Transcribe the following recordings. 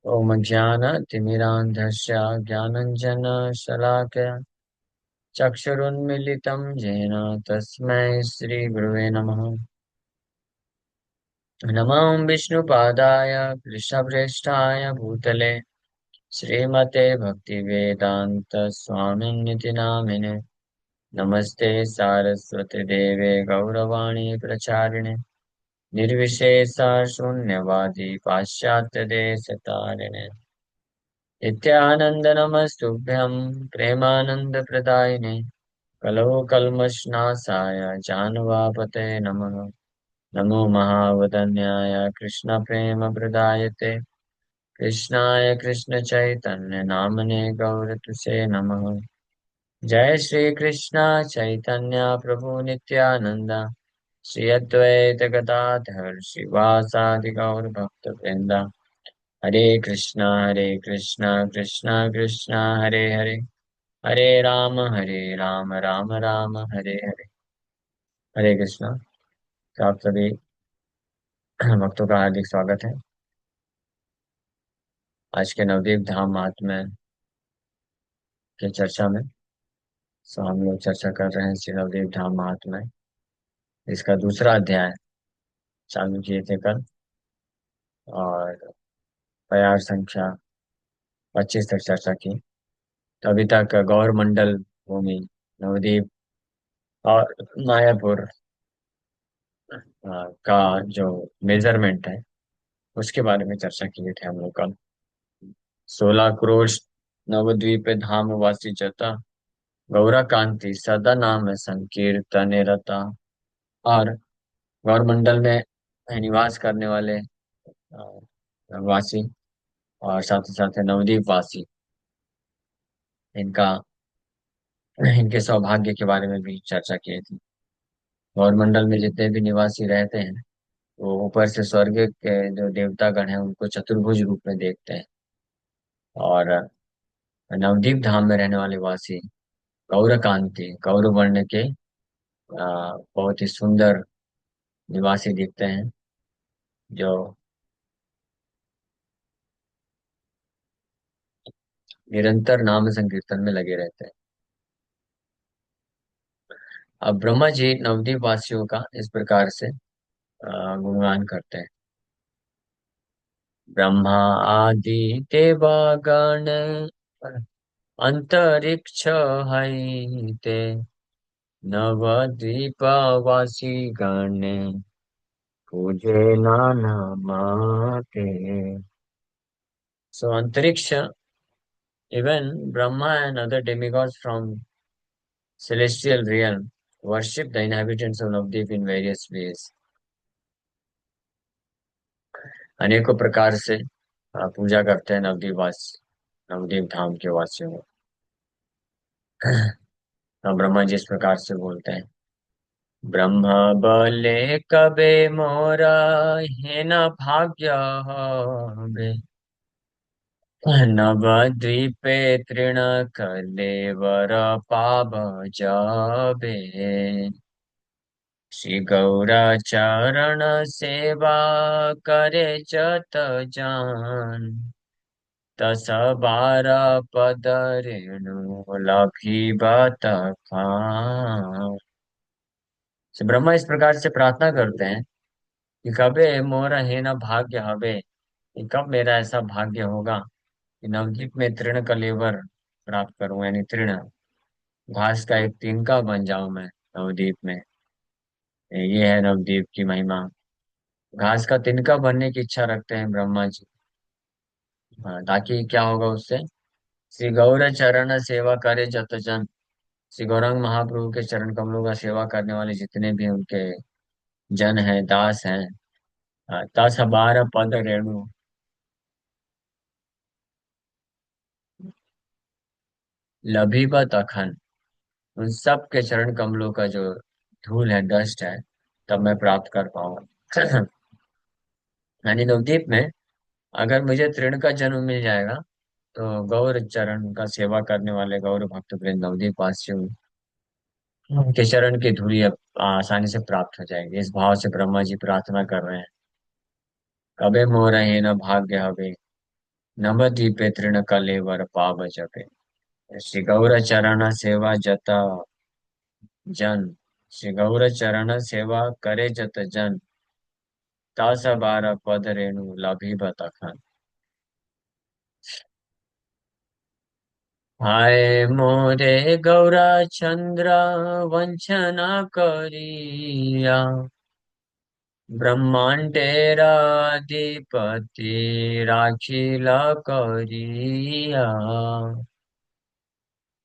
ओम ज्ञानतिमिरान्धस्य ज्ञानञ्जनशलाकया चक्षुरुन्मीलितं येन तस्मै श्रीगुरुवे नमः। नमो विष्णुपादाय कृष्णप्रेष्ठाय भूतले श्रीमते भक्तिवेदान्तस्वामिन्निति नामिने। नमस्ते सारस्वती देवे गौरवाणी प्रचारिणे निर्विशेषा शून्यवादी पाश्चात्यदेशतारिणे नित्यानन्दनमस्तुभ्यं प्रेमानन्दप्रदायिने कलौ कल्मषनाशाय जानवापते नमः। नमो महावदन्याय कृष्णप्रेमप्रदायते कृष्णाय कृष्णचैतन्य नामने गौरतुसे नमः। जय श्री कृष्ण चैतन्य प्रभु नित्यानंद श्री अद्वैत गदाधर श्रीवासादि गौर भक्तवृंद। हरे कृष्णा कृष्णा कृष्णा हरे हरे हरे राम राम राम हरे हरे। हरे कृष्णा। तो आप सभी भक्तों का हार्दिक स्वागत है आज के नवदीप धाम महात्म्य की चर्चा में। हम लोग चर्चा कर रहे हैं श्री नवदीप धाम महात्म्य, इसका दूसरा अध्याय चालू किए थे कल, और प्रयार संख्या 25 तक चर्चा की। तो अभी तक गौर मंडल भूमि, नवदीप और मायापुर का जो मेजरमेंट है उसके बारे में चर्चा किए थे हम लोग कल। 16 करोड़ नवद्वीप धाम वासी जता गौरा कांति सदा नाम संकीर्तन रता। और गौरमंडल में निवास करने वाले वासी और साथ ही साथ नवद्वीप वासी, इनका इनके सौभाग्य के बारे में भी चर्चा की थी। गौरमंडल में जितने भी निवासी रहते हैं वो ऊपर से स्वर्ग के जो देवतागण हैं उनको चतुर्भुज रूप में देखते हैं, और नवदीप धाम में रहने वाले वासी गौरकांति गौर वर्ण के बहुत ही सुंदर निवासी दिखते हैं, जो निरंतर नाम संकीर्तन में लगे रहते हैं। अब ब्रह्मा जी नवदीप वासियों का इस प्रकार से गुणगान करते हैं। ब्रह्मा आदि देवागण अंतरिक्ष हईते नवद्वीप वासी गण पूजे नाना माते। So Antariksha, even Brahma and other demigods from celestial realm worship the inhabitants of Navdeep in various ways. अनेकों प्रकार से पूजा करते हैं नवदीप धाम के वासियों को। ब्रह्मा जी इस प्रकार से बोलते हैं। ब्रह्म बले कबे मोरा है न भाग्य हबे नवद्वीपे तृण कलेवर पाब जाबे श्री गौरा चरण सेवा करे जत जान दस बारह पद रेणु लभी बत खान। तो ब्रह्मा इस प्रकार से प्रार्थना करते हैं कि कबे मोर है न भाग्य हबे, कि कब मेरा ऐसा भाग्य होगा कि नवद्वीप में तृण कलेवर प्राप्त करूं, यानी तृण घास का एक तिनका बन जाऊं मैं नवद्वीप में। ये है नवद्वीप की महिमा। घास का तिनका बनने की इच्छा रखते हैं ब्रह्मा जी। हाँ, ताकि क्या होगा उससे, श्री गौर चरण सेवा करे जत जन, श्री गौरांग महाप्रभु के चरण कमलों का सेवा करने वाले जितने भी उनके जन हैं, दास हैं, दस बारह पद रेणु लभीबत अखन, उन सब के चरण कमलों का जो धूल है, डस्ट है, तब मैं प्राप्त कर पाऊंगा। यानी नवदीप में अगर मुझे तृण का जन्म मिल जाएगा तो गौर चरण का सेवा करने वाले गौर भक्त वृंद नवदीप वासियों के चरण की धूली अब आसानी से प्राप्त हो जाएगी। इस भाव से ब्रह्मा जी प्रार्थना कर रहे हैं। कबे मोर है न भाग्य हवे नवद्वीपे तृण कलेवर पाव जपे। श्री गौर चरण सेवा जत जन। श्री गौर चरण सेवा करे जत जन। तास बार पद रेणु लभी बतखन। हाय मोरे गौरा चंद्र वंचना करिया। ब्रह्मांडेरा अधिपति राखिल करिया।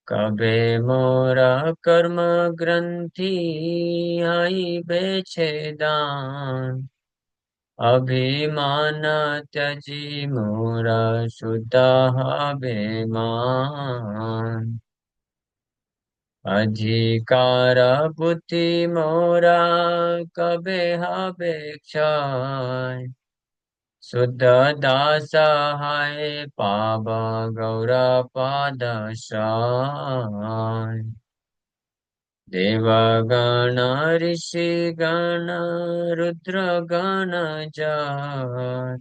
कबे मोरा कर्म ग्रंथि आई बेछेदान। अभिमान त्यजी मोरा शुद्ध बेमान। अधिकार बुद्धि मोरा कबे अपेक्षाय। शुद्ध दास है पाव गौर पादशाय। देवगण ऋषिगण रुद्रगण जात।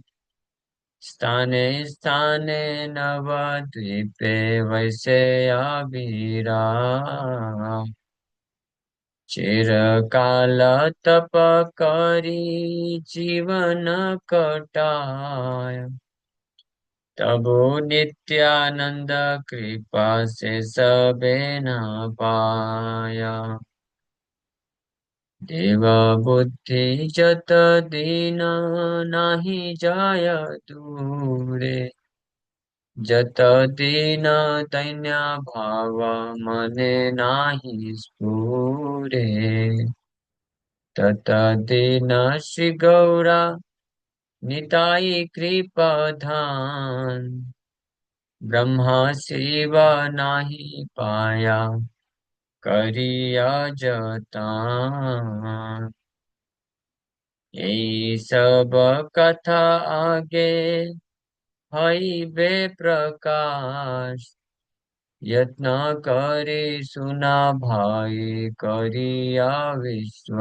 स्थाने स्थाने नवद्वीपे वैसे अविराम। चिरकाल तप करी जीवन कटाय। तबो नित्यानंद कृपा से सबे न पाया। देव बुद्धि जत दीन नाही जाय दूरे। जत दीन दैन्य भाव मने नाही स्फुरे। तत दीन श्री गौरा निताई कृपा धान। ब्रह्मा शिव नाही पाया करिया जतान। यही सब कथा आगे हईबे प्रकाश। यत्न करे सुना भाई करिया विश्वास।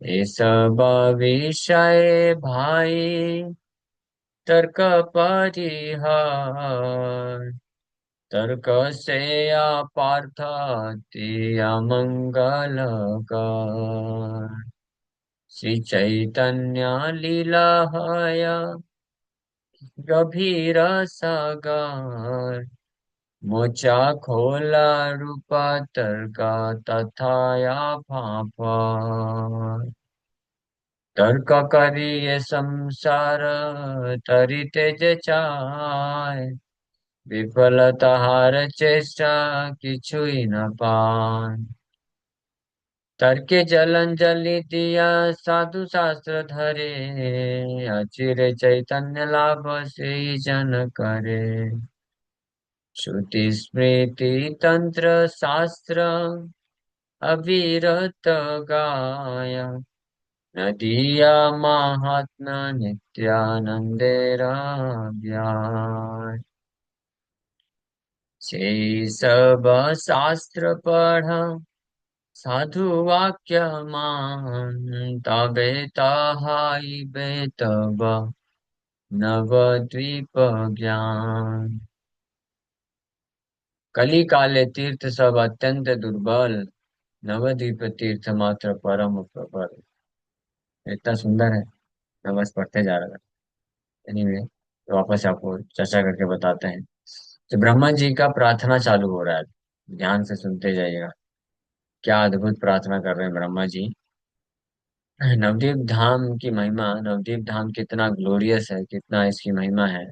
ये सब विषय भाई तर्क परिहार। तर्क से अपार्थ अमंगलकर। श्री चैतन्य लीला गभीर सागर। मोचा खोला रूपा तर्का तथाया भापा। तर्क करिए संसार तरिते जे चाय। विफलता हार चेष्टा किछुई न पान। तर्के जलन जली दिया साधु शास्त्र धरे। अचिरे चैतन्य लाभ से जन करे। श्रुति स्मृति तंत्र शास्त्र अविरत गाय। नदिया महात्मा नित्यानंदेरा व्याय। से सब शास्त्र पढ़ा साधु वाक्य मान। तबे ताहाई बेतब नवद्वीप ज्ञान। कली काले तीर्थ सब अत्यंत दुर्बल। नवद्वीप तीर्थ मात्र परम प्रबल। इतना सुंदर है। मैं बस पढ़ते जा रहा था। एनीवे, तो वापस आपको चर्चा करके बताते हैं। तो ब्रह्मा जी का प्रार्थना चालू हो रहा है। ध्यान से सुनते जाइएगा। क्या अद्भुत प्रार्थना कर रहे हैं ब्रह्मा जी। नवदीप धाम की महिमा, नवदीप धाम कितना ग्लोरियस है, कितना इसकी महिमा है।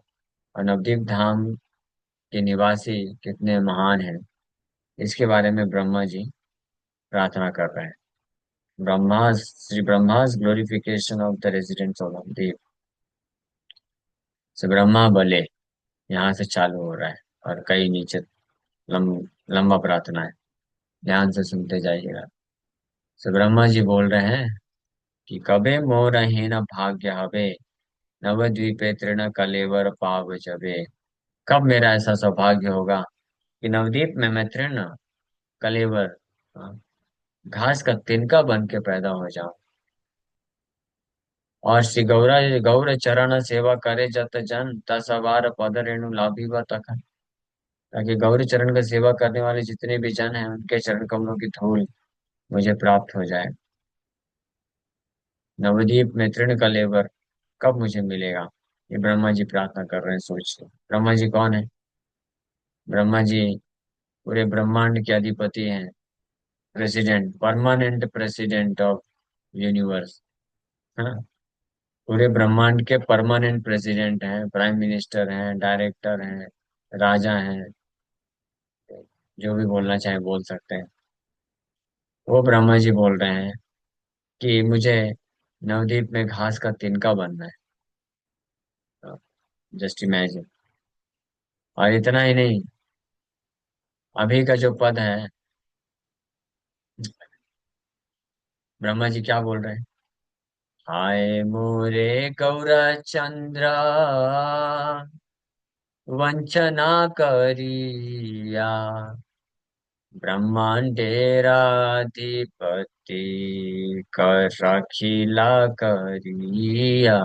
और नवदीप धाम के निवासी कितने महान हैं, इसके बारे में ब्रह्मा जी प्रार्थना कर रहे हैं। Shri Brahma's glorification of the residents of Navadvip. से ब्रह्मा बोले, यहाँ से चालू हो रहा है। और कई नीचे लंबा प्रार्थना है। ध्यान से सुनते जाइएगा। से ब्रह्मा जी बोल रहे हैं कि कबे मोर हीन भाग्य हवे। नवद्वीपे तृण कलेवर पाव जबे। कब मेरा ऐसा सौभाग्य होगा कि नवदीप में मैं तृण कलेवर, हाँ, घास का तिनका बन के पैदा हो जाऊं। और श्री गौर गौर चरण सेवा करे जत जन, दस बार पद रेणु लाभी तखन। ताकि गौर चरण का सेवा करने वाले जितने भी जन हैं उनके चरण कमलों की धूल मुझे प्राप्त हो जाए। नवदीप में तृण कलेवर कब मुझे मिलेगा? ये ब्रह्मा जी प्रार्थना कर रहे हैं, सोचिए ब्रह्मा जी कौन है? ब्रह्मा जी पूरे ब्रह्मांड के अधिपति हैं, president, permanent president of universe. हाँ, पूरे ब्रह्मांड के परमानेंट प्रेसिडेंट हैं, प्राइम मिनिस्टर हैं, डायरेक्टर हैं, राजा हैं, जो भी बोलना चाहे बोल सकते हैं। वो ब्रह्मा जी बोल रहे हैं कि मुझे नवदीप में घास का तिनका बनना है। Just imagine. और इतना ही नहीं, अभी का जो पद है, ब्रह्मा जी क्या बोल रहे हैं? हाय मोरे गौरचंद्र, वंचना करिया, ब्रह्मांडेराधिपति कर रखिला करिया।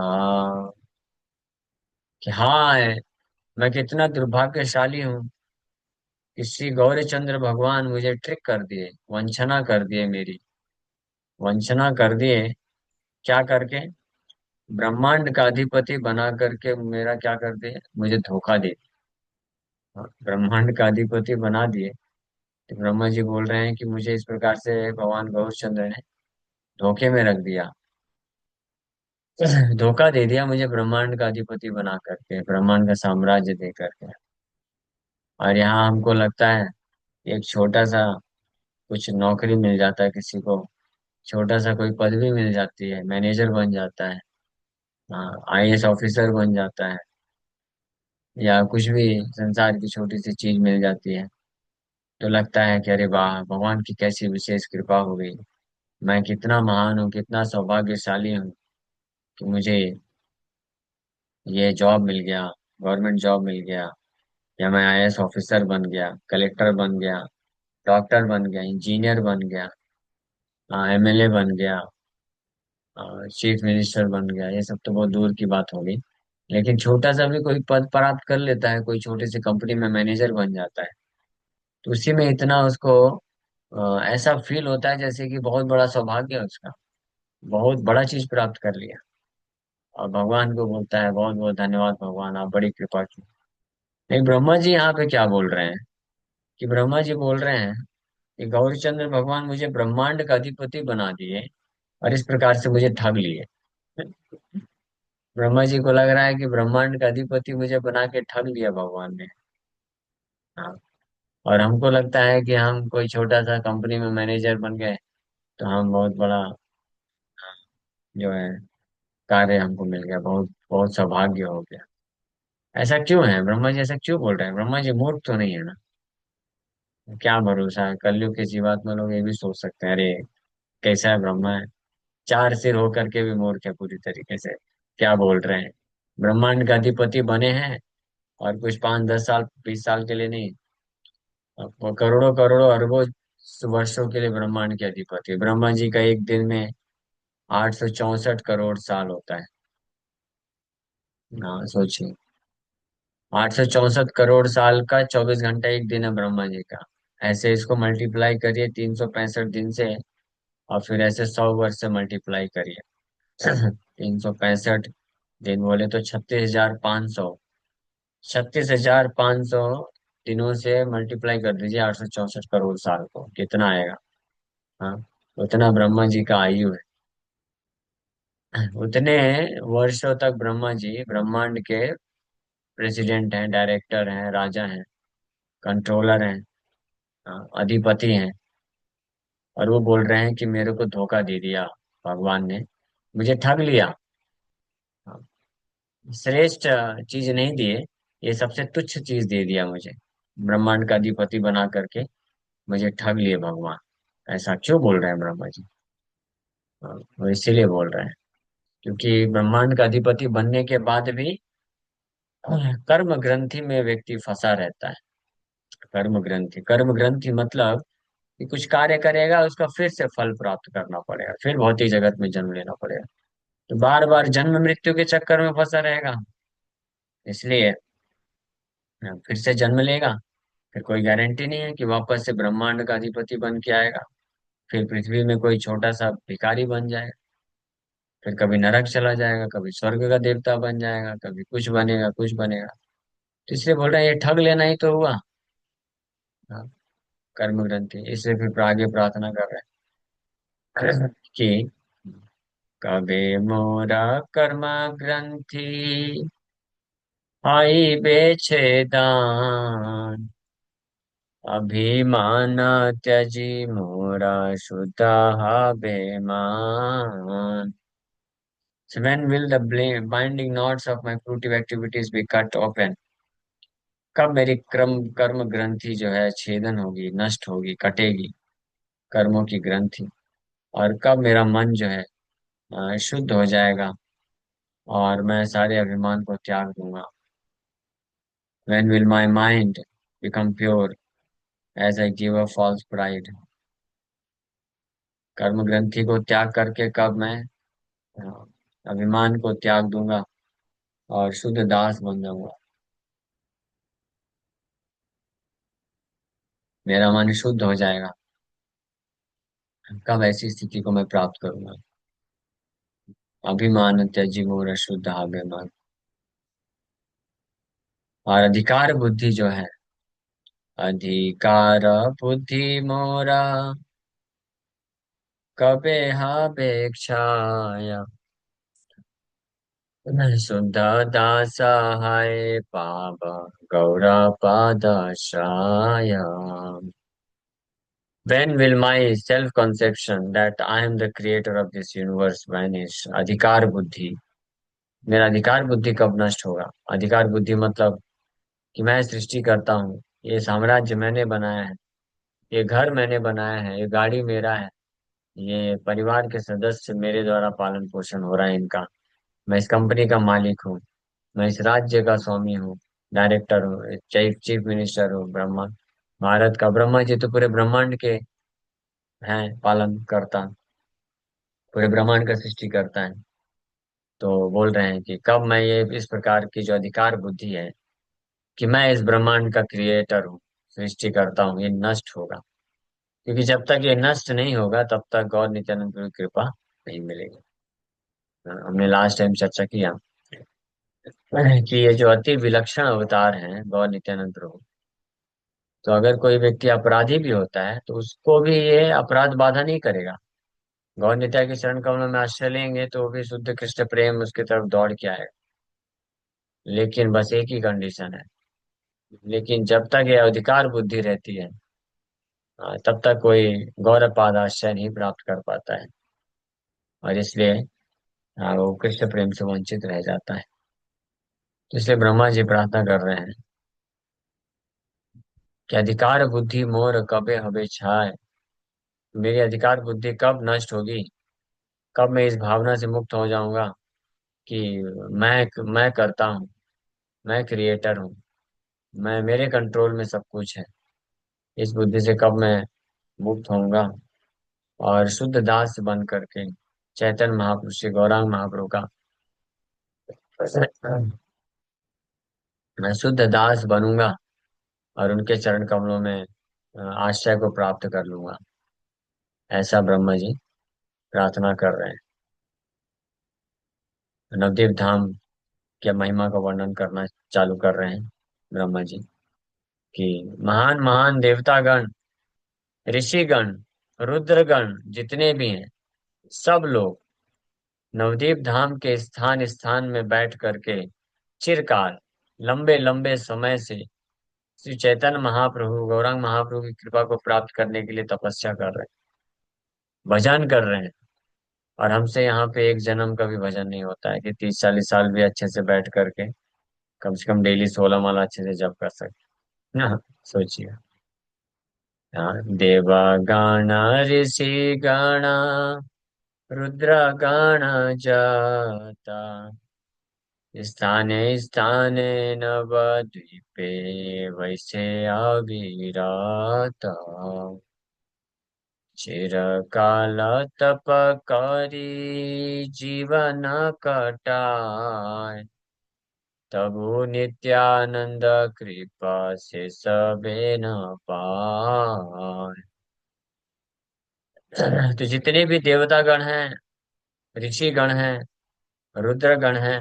कि हाँ, मैं कितना दुर्भाग्यशाली हूँ कि श्री गौरीचंद्र भगवान मुझे ट्रिक कर दिए, वंचना कर दिए मेरी, वंचना कर दिए। क्या करके? ब्रह्मांड का अधिपति बना करके मेरा क्या कर दिए, मुझे धोखा दे दिया। हाँ, ब्रह्मांड का अधिपति बना दिए। तो ब्रह्मा जी बोल रहे हैं कि मुझे इस प्रकार से भगवान गौरचंद्र ने धोखे में रख दिया। धोखा दे दिया मुझे, ब्रह्मांड का अधिपति बना करके, ब्रह्मांड का साम्राज्य दे करके। और यहाँ हमको लगता है एक छोटा सा कुछ नौकरी मिल जाता है किसी को, छोटा सा कोई पदवी मिल जाती है, मैनेजर बन जाता है, हाँ आईएएस ऑफिसर बन जाता है, या कुछ भी संसार की छोटी सी चीज मिल जाती है, तो लगता है कि अरे वाह, भगवान की कैसी विशेष कृपा हो गई। मैं कितना महान हूँ, कितना सौभाग्यशाली हूँ कि मुझे ये जॉब मिल गया, गवर्नमेंट जॉब मिल गया, या मैं आईएएस ऑफिसर बन गया, कलेक्टर बन गया, डॉक्टर बन गया, इंजीनियर बन गया, एमएलए बन गया, चीफ मिनिस्टर बन गया। ये सब तो बहुत दूर की बात होगी, लेकिन छोटा सा भी कोई पद प्राप्त कर लेता है, कोई छोटी सी कंपनी में मैनेजर बन जाता है, तो उसी में इतना उसको ऐसा फील होता है जैसे कि बहुत बड़ा सौभाग्य है उसका, बहुत बड़ा चीज प्राप्त कर लिया। और भगवान को बोलता है बहुत बहुत धन्यवाद भगवान, आप बड़ी कृपा की। नहीं, ब्रह्मा जी यहाँ पे क्या बोल रहे हैं? कि ब्रह्मा जी बोल रहे हैं कि गौरीचंद्र भगवान मुझे ब्रह्मांड का अधिपति बना दिए और इस प्रकार से मुझे ठग लिए। ब्रह्मा जी को लग रहा है कि ब्रह्मांड का अधिपति मुझे बना के ठग लिया भगवान ने। हाँ। और हमको लगता है कि हम कोई छोटा सा कंपनी में मैनेजर बन गए, तो हम बहुत बड़ा जो है कार्य हमको मिल गया, बहुत बहुत सौभाग्य हो गया। ऐसा क्यों है? ब्रह्मा जी ऐसा क्यों बोल रहे हैं? ब्रह्मा जी मूर्ख तो नहीं है ना? क्या भरोसा है, कलयुग की जीवात्मा लोग ये भी सोच सकते हैं, अरे कैसा है ब्रह्मा है, चार सिर होकर के भी मूर्ख है पूरी तरीके से, क्या बोल रहे हैं। ब्रह्मांड का अधिपति बने हैं, और कुछ 5-10 साल 20 साल के लिए नहीं, वो करोड़ों करोड़ों अरबों वर्षों के लिए ब्रह्मांड के अधिपति। ब्रह्मा जी का एक दिन में 864 करोड़ साल होता है। हाँ सोचिए, 864 करोड़ साल का 24 घंटा एक दिन है ब्रह्मा जी का। ऐसे इसको मल्टीप्लाई करिए 365 दिन से, और फिर ऐसे 100 वर्ष से मल्टीप्लाई करिए। 365 दिन बोले तो 36,500, 36,500 दिनों से मल्टीप्लाई कर दीजिए 864 करोड़ साल को, कितना आएगा? हाँ, उतना ब्रह्मा जी का आयु है। उतने वर्षों तक ब्रह्मा जी ब्रह्मांड के प्रेसिडेंट हैं, डायरेक्टर हैं, राजा हैं, कंट्रोलर हैं, अधिपति हैं। और वो बोल रहे हैं कि मेरे को धोखा दे दिया भगवान ने, मुझे ठग लिया। हाँ, श्रेष्ठ चीज नहीं दिए, ये सबसे तुच्छ चीज दे दिया मुझे, ब्रह्मांड का अधिपति बना करके मुझे ठग लिए भगवान। ऐसा क्यों बोल रहे हैं ब्रह्मा जी? वो इसीलिए बोल रहे हैं क्योंकि ब्रह्मांड का अधिपति बनने के बाद भी कर्म ग्रंथि में व्यक्ति फंसा रहता है। कर्म ग्रंथि, कर्म ग्रंथि मतलब कि कुछ कार्य करेगा, उसका फिर से फल प्राप्त करना पड़ेगा, फिर भौतिक जगत में जन्म लेना पड़ेगा। तो बार बार जन्म मृत्यु के चक्कर में फंसा रहेगा। इसलिए फिर से जन्म लेगा, फिर कोई गारंटी नहीं है कि वापस से ब्रह्मांड का अधिपति बन के आएगा। फिर पृथ्वी में कोई छोटा सा भिखारी बन जाएगा, फिर कभी नरक चला जाएगा, कभी स्वर्ग का देवता बन जाएगा, कभी कुछ बनेगा कुछ बनेगा। तो इसलिए बोल रहे हैं ये ठग लेना ही तो हुआ। हाँ, कर्म ग्रंथि, इसलिए फिर आगे प्रार्थना कर रहे हैं कि कबे मोरा कर्म ग्रंथि आई बेछेदान, अभिमान त्यजी मोरा शुद्ध बेमान। So when will the binding knots of my fruitive activities be cut open? कब मेरी कर्म ग्रंथि जो है छेदन होगी, नष्ट होगी, कटेगी, कर्मों की ग्रंथि। और कब मेरा मन जो है शुद्ध हो जाएगा और मैं सारे अभिमान को त्याग दूंगा। When will my mind become pure as I give up false pride? कर्म ग्रंथि को त्याग करके कब मैं अ, अभिमान को त्याग दूंगा और शुद्ध दास बन जाऊंगा। मेरा मन शुद्ध हो जाएगा, कब ऐसी स्थिति को मैं प्राप्त करूंगा। अभिमान त्यजी मोर शुद्ध अभिमान। और अधिकार बुद्धि जो है, अधिकार बुद्धि मोरा कबे हापेक्षाया, शुद्ध दास है पाप Gaura पादशाया। When will my self-conception that I am the creator of this universe vanish? अधिकार बुद्धि, मेरा अधिकार बुद्धि कब नष्ट होगा। अधिकार बुद्धि मतलब कि मैं सृष्टि करता हूँ, ये साम्राज्य मैंने बनाया है, ये घर मैंने बनाया है, ये गाड़ी मेरा है, ये परिवार के सदस्य मेरे द्वारा पालन पोषण हो रहा है इनका। मैं इस कंपनी का मालिक हूँ, मैं इस राज्य का स्वामी हूँ, डायरेक्टर हूँ, चीफ चीफ मिनिस्टर हूँ। ब्रह्मा, भारत का ब्रह्मा जी तो पूरे ब्रह्मांड के हैं पालन करता, पूरे ब्रह्मांड का सृष्टि करता है। तो बोल रहे हैं कि कब मैं ये इस प्रकार की जो अधिकार बुद्धि है कि मैं इस ब्रह्मांड का क्रिएटर हूँ, सृष्टि करता हूँ, ये नष्ट होगा। क्योंकि जब तक ये नष्ट नहीं होगा तब तक गौर नित्यानंद प्रभु की कृपा नहीं मिलेगी। हमने लास्ट टाइम चर्चा किया कि ये जो अति विलक्षण अवतार हैं गौर नित्यानंद प्रभु, तो अगर कोई व्यक्ति अपराधी भी होता है तो उसको भी ये अपराध बाधा नहीं करेगा। गौर नित्या के चरण कमलों में आश्रय लेंगे तो वो भी शुद्ध कृष्ण प्रेम उसकी तरफ दौड़ के आएगा। लेकिन बस एक ही कंडीशन है, लेकिन जब तक ये अधिकार बुद्धि रहती है तब तक कोई गौरव पाद आश्रय नहीं प्राप्त कर पाता है। और इसलिए वो कृष्ण प्रेम से वंचित रह जाता है। तो इसलिए ब्रह्मा जी प्रार्थना कर रहे हैं कि अधिकार बुद्धि मोर कबे हबे छाय। मेरी अधिकार बुद्धि कब नष्ट होगी, कब मैं इस भावना से मुक्त हो जाऊंगा कि मैं करता हूँ, मैं क्रिएटर हूँ, मैं मेरे कंट्रोल में सब कुछ है। इस बुद्धि से कब मैं मुक्त होऊंगा और शुद्ध दास बन करके चैतन्य महापुरुष श्री गौरांग महाप्रभु का मैं शुद्ध दास बनूंगा और उनके चरण कमलों में आश्रय को प्राप्त कर लूंगा। ऐसा ब्रह्मा जी प्रार्थना कर रहे हैं। नवदीप धाम के महिमा का वर्णन करना चालू कर रहे हैं ब्रह्मा जी कि महान महान देवतागण, ऋषिगण, रुद्रगण जितने भी हैं, सब लोग नवदीप धाम के स्थान स्थान में बैठ करके चिरकाल, लंबे लंबे समय से श्री चैतन्य महाप्रभु गौरांग महाप्रभु की कृपा को प्राप्त करने के लिए तपस्या कर रहे हैं, भजन कर रहे हैं। और हमसे यहाँ पे एक जन्म का भी भजन नहीं होता है कि 30-40 साल भी अच्छे से बैठ करके कम से कम डेली 16 माला अच्छे से जप कर सके ना। सोचिए, हाँ, देवा गाना ऋषि गाना रुद्र गाना जाता, स्थाने स्थाने नवद्वीपे वैसे अविरता। चिरकाल तप करी जीवन कटाए, तबु नित्यानंद कृपा से सबे न पाए। तो जितने भी देवता गण हैं, ऋषि गण हैं, रुद्र गण हैं,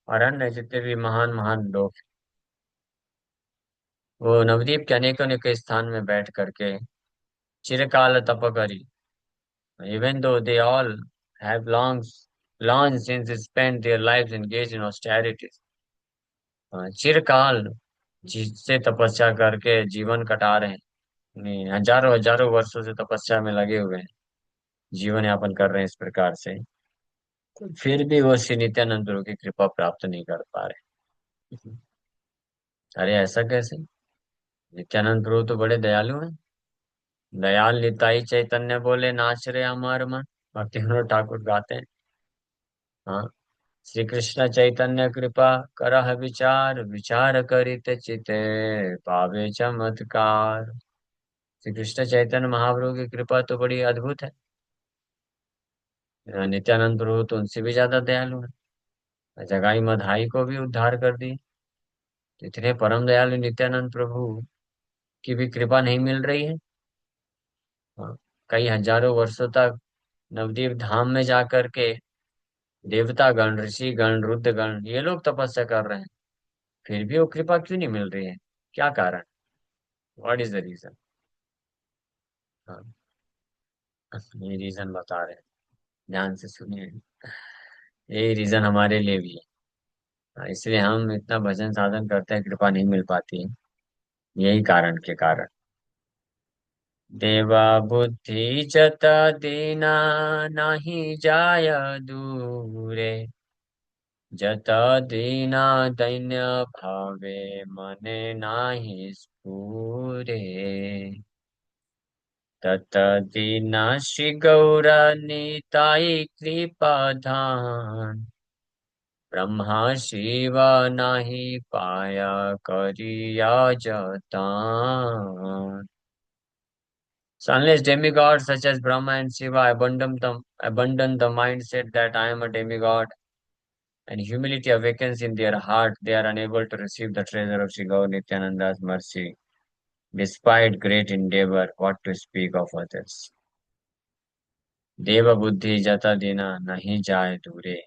और अन्य जितने भी महान महान लोग, वो नवदीप के अनेकों अनेक स्थान में बैठ करके चिरकाल तप करी, even though they all have long since spent their lives engaged in austerities, चिरकाल जिससे तपस्या करके जीवन कटा रहे हैं, नहीं, हजारों हजारों वर्षों से तपस्या में लगे हुए हैं, जीवन यापन कर रहे हैं इस प्रकार से, तो फिर भी वो श्री नित्यानंद प्रभु की कृपा प्राप्त नहीं कर पा रहे। अरे ऐसा कैसे? नित्यानंद प्रभु तो बड़े दयालु हैं। दयाल निताई चैतन्य बोले नाच रे हमार मन, भक्ति विनोद ठाकुर गाते हैं। हाँ, श्री कृष्ण चैतन्य कृपा करह विचार, विचार करित चिते पावे चमत्कार। श्री कृष्ण चैतन्य महाप्रभु की कृपा तो बड़ी अद्भुत है। नित्यानंद प्रभु तो उनसे भी ज्यादा दयालु है, जगाई मधाई को भी उद्धार कर दी। तो इतने परम दयालु नित्यानंद प्रभु की भी कृपा नहीं मिल रही है। हाँ, कई हजारों वर्षों तक नवदीप धाम में जाकर के देवता गण, ऋषि गण, रुद्र गण, ये लोग तपस्या कर रहे हैं, फिर भी वो कृपा क्यों नहीं मिल रही है? क्या कारण? What is the reason? हाँ, ये रीजन बता रहे हैं, ध्यान से सुनिए। यही रीजन हमारे लिए भी है। हाँ, इसलिए हम इतना भजन साधन करते हैं, कृपा नहीं मिल पाती है, यही कारण के कारण। देवा बुद्धि जता दीना, नाही जाय दूरे, जता दीना दैन्य भावे, मने नाही स्फुरे। तत दीना श्री गौर निताई कृपा धान, ब्रह्मा शिव नाही पाया करिया जतान। So unless demigods such as Brahma and Shiva abandon the mindset that I am a demigod, and humility awakens in their heart, they are unable to receive the treasure of Sri Gaur Nityananda's mercy, despite great endeavor, what to speak of others. देव बुद्धि जता देना नहीं जाए दूरे।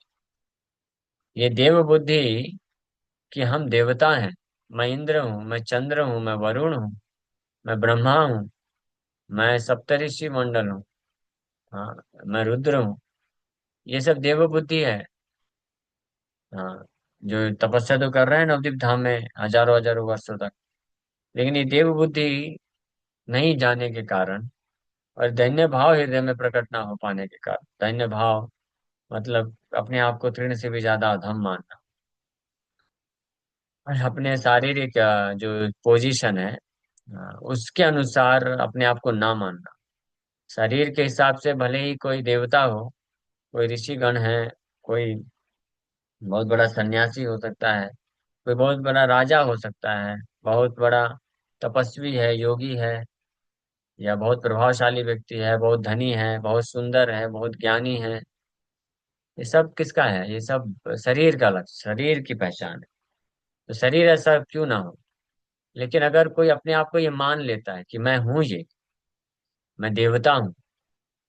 ये देव बुद्धि कि हम देवता हैं, मैं इंद्र हूँ, मैं चंद्र हूँ, मैं वरुण हूँ, मैं ब्रह्मा हूँ, मैं सप्तऋषि मंडल हूँ, हाँ, मैं रुद्र हूँ, ये सब देव बुद्धि है। हाँ, जो तपस्या तो कर रहे हैं नवदीप धाम में हजारों हजारों वर्षों तक, लेकिन ये देव बुद्धि नहीं जाने के कारण, और दैन्य भाव हृदय में प्रकट ना हो पाने के कारण, दैन्य भाव मतलब अपने आप को तृण से भी ज्यादा अधम मानना, और अपने शारीरिक जो पोजीशन है, उसके अनुसार अपने आप को ना मानना। शरीर के हिसाब से भले ही कोई देवता हो, कोई ऋषि गण है, कोई बहुत बड़ा सन्यासी हो सकता है, कोई बहुत बड़ा राजा हो सकता है, बहुत बड़ा तपस्वी है, योगी है, या बहुत प्रभावशाली व्यक्ति है, बहुत धनी है, बहुत सुंदर है, बहुत ज्ञानी है, ये सब किसका है? ये सब शरीर का लक्ष्य, शरीर की पहचान है। तो शरीर ऐसा क्यों ना हो, लेकिन अगर कोई अपने आप को ये मान लेता है कि मैं हूं ये, मैं देवता हूँ,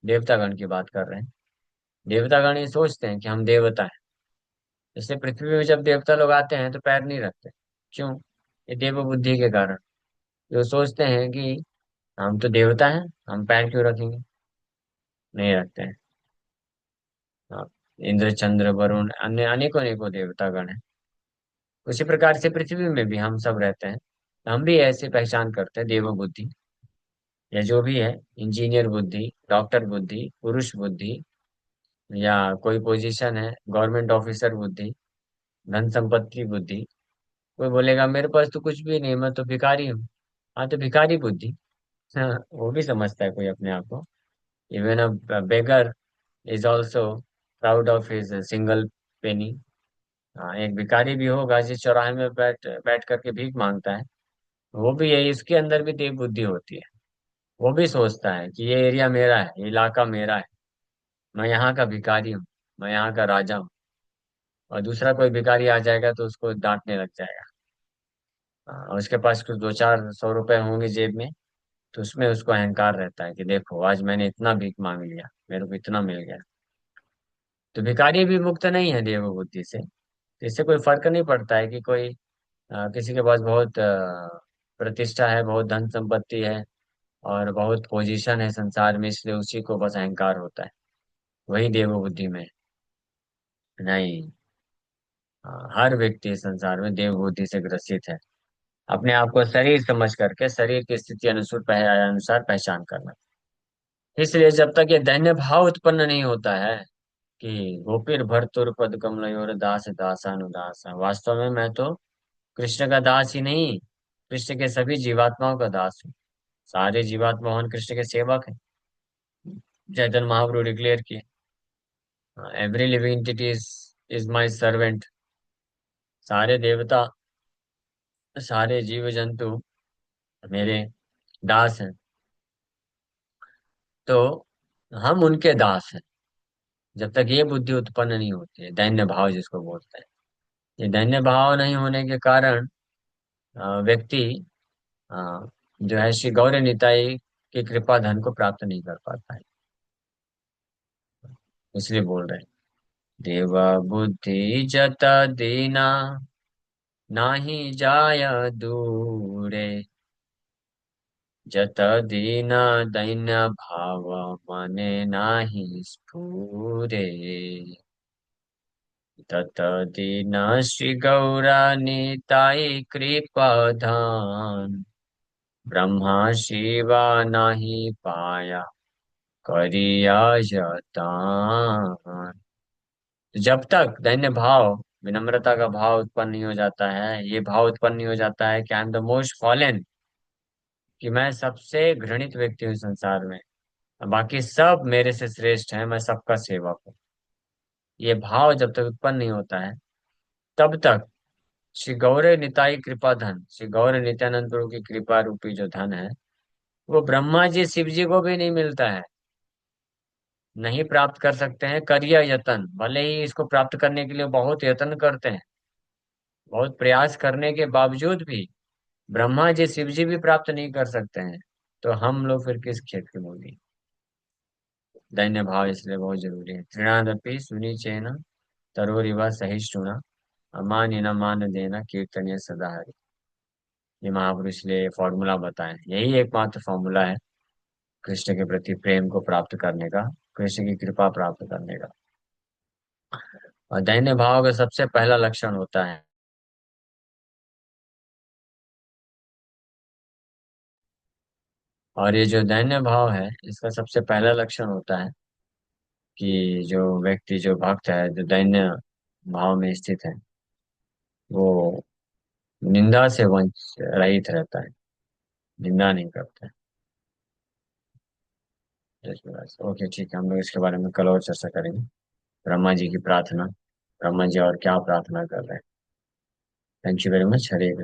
देवतागण की बात कर रहे हैं, देवतागण ये सोचते हैं कि हम देवता हैं। जैसे पृथ्वी में जब देवता लोग आते हैं तो पैर नहीं रखते, क्यों? ये देव बुद्धि के कारण। जो सोचते हैं कि हम तो देवता हैं, हम पैर क्यों रखेंगे, नहीं रखते हैं। हाँ, इंद्र चंद्र वरुण अन्य अनेकों अनेकों देवतागण हैं। उसी प्रकार से पृथ्वी में भी हम सब रहते हैं, हम भी ऐसे पहचान करते हैं देव बुद्धि, या जो भी है, इंजीनियर बुद्धि, डॉक्टर बुद्धि, पुरुष बुद्धि, या कोई पोजीशन है, गवर्नमेंट ऑफिसर बुद्धि, धन संपत्ति बुद्धि। कोई बोलेगा मेरे पास तो कुछ भी नहीं, मैं तो भिखारी हूँ। हाँ, तो भिखारी बुद्धि। हाँ, वो भी समझता है कोई अपने आप को। Even a beggar is also proud of his single penny. हाँ, एक भिखारी भी होगा जिस चौराहे में बैठ बैठ करके भीख मांगता है, वो भी यही, उसके अंदर भी देव बुद्धि होती है। वो भी सोचता है कि ये एरिया मेरा है, ये इलाका मेरा है, मैं यहाँ का भिखारी हूँ, मैं यहाँ का राजा हूँ। और दूसरा कोई भिखारी आ जाएगा तो उसको डांटने लग जाएगा। और उसके पास कुछ 200-400 रुपए होंगे जेब में, तो उसमें उसको अहंकार रहता है कि देखो आज मैंने इतना भीख मांग लिया, मेरे को इतना मिल गया। तो भिखारी भी मुक्त नहीं है देव बुद्धि से। तो इससे कोई फर्क नहीं पड़ता है कि कोई किसी के पास बहुत प्रतिष्ठा है, बहुत धन संपत्ति है और बहुत पोजीशन है संसार में, इसलिए उसी को बस अहंकार होता है, वही देव बुद्धि में है। नहीं, हर व्यक्ति इस संसार में देव बुद्धि से ग्रसित है। अपने आप को शरीर समझ करके शरीर की स्थिति अनुसार पहचान करना। इसलिए जब तक ये दैन्य भाव उत्पन्न नहीं होता है कि गोपीर भरतुर पद कमलयोर दास दासानुदास, वास्तव में मैं तो कृष्ण का दास ही नहीं, कृष्ण के सभी जीवात्माओं का दास हूँ। सारे जीवात्मा भगवान कृष्ण के सेवक हैं। चैतन्य महाप्रभु डिक्लेयर किए, every living entity is my servant. सारे देवता, सारे जीव जंतु मेरे दास हैं। तो हम उनके दास हैं। जब तक ये बुद्धि उत्पन्न नहीं होती है, दैन्य भाव जिसको बोलते हैं, ये दैन्य भाव नहीं होने के कारण व्यक्ति जो है श्री गौर निताई की कृपा धन को प्राप्त नहीं कर पाता है। इसलिए बोल रहे हैं, देव बुद्धि जत दीना नाही जाय दूरे, जत दीन दैन्य भाव मने नाही स्फुरे, तत दीन श्री गौरा निताई कृपाधान, ब्रह्मा शिवा नाही पाया करिया यतान। जब तक दैन्य भाव, विनम्रता का भाव उत्पन्न नहीं हो जाता है, ये भाव उत्पन्न नहीं हो जाता है कि I am the most fallen, कि मैं सबसे घृणित व्यक्ति हूँ संसार में, बाकी सब मेरे से श्रेष्ठ है, मैं सबका सेवक हूँ, ये भाव जब तक उत्पन्न नहीं होता है, तब तक श्री गौर निताई कृपा धन, श्री गौर नित्यानंद प्रभु की कृपा रूपी जो धन है, वो ब्रह्मा जी शिव जी को भी नहीं मिलता है, नहीं प्राप्त कर सकते हैं। करिया यतन, भले ही इसको प्राप्त करने के लिए बहुत यत्न करते हैं, बहुत प्रयास करने के बावजूद भी ब्रह्मा जी शिव जी भी प्राप्त नहीं कर सकते हैं। तो हम लोग फिर किस खेत के मूली। दैन्य भाव इसलिए बहुत जरूरी है। तृणादपि सुनी चेन तरोरिवा सहिष्णुना, अमान न मान देना कीर्तनीय सदा हरि। ये महापुरुष ने फॉर्मूला बताया, यही एकमात्र फॉर्मूला है कृष्ण के प्रति प्रेम को प्राप्त करने का, कृष्ण की कृपा प्राप्त करने का। और दैन्य भाव का सबसे पहला लक्षण होता है, और ये जो दैन्य भाव है इसका सबसे पहला लक्षण होता है कि जो व्यक्ति, जो भक्त है, जो दैन्य भाव में स्थित है, वो निंदा से वंच रहित रहता है, निंदा नहीं करता है। ओके ठीक है, हम लोग इसके बारे में कल और चर्चा करेंगे। ब्रह्मा जी की प्रार्थना, ब्रह्मा जी और क्या प्रार्थना कर रहे हैं। Thank you very much. Hare